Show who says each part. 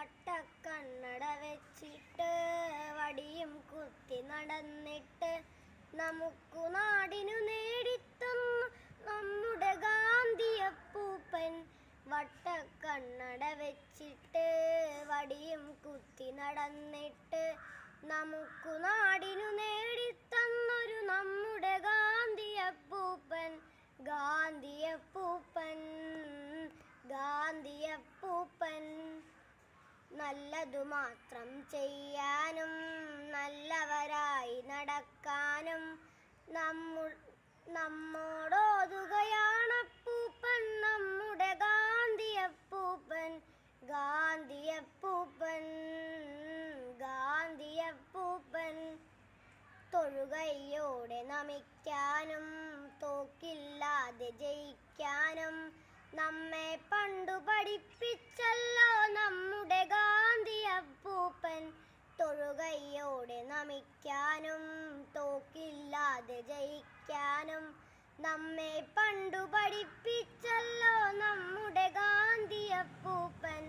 Speaker 1: വട്ടക്കണ്ണട വെച്ചിട്ട് വടിയും കുത്തി നടന്നിട്ട് നമുക്കു നാടിനു നേടിത്തന്നു നമ്മുടെ ഗാന്ധിയപ്പൂപ്പൻ. വട്ടക്കണ്ണട വെച്ചിട്ട് വടിയും കുത്തി നടന്നിട്ട് നമുക്കു നാടിനു നേടിത്തന്നൊരു നമ്മുടെ ഗാന്ധിയപ്പൂപ്പൻ. ഗാന്ധിയപ്പൂപ്പൻ, ഗാന്ധിയപ്പൂപ്പൻ. നല്ലതു മാത്രം ചെയ്യാനും നല്ലവരായി നടക്കാനും നമ്മോടോതുകയാണപ്പൂപ്പൻ നമ്മുടെ ഗാന്ധിയപ്പൂപ്പൻ. ഗാന്ധിയപ്പൂപ്പൻ, ഗാന്ധിയപ്പൂപ്പൻ. തൊഴുകൈയോടെ നമിക്കാനും തോക്കില്ലാതെ ജയിക്കാനും നമ്മെ പണ്ടു പഠിപ്പിച്ചല്ലോ നമ്മുടെ ഗാന്ധിയപ്പൂപ്പൻ. തൊഴുകൈയോടെ നമിക്കാനും തോക്കില്ലാതെ ജയിക്കാനും നമ്മെ പണ്ടു പഠിപ്പിച്ചല്ലോ നമ്മുടെ ഗാന്ധിയപ്പൂപ്പൻ.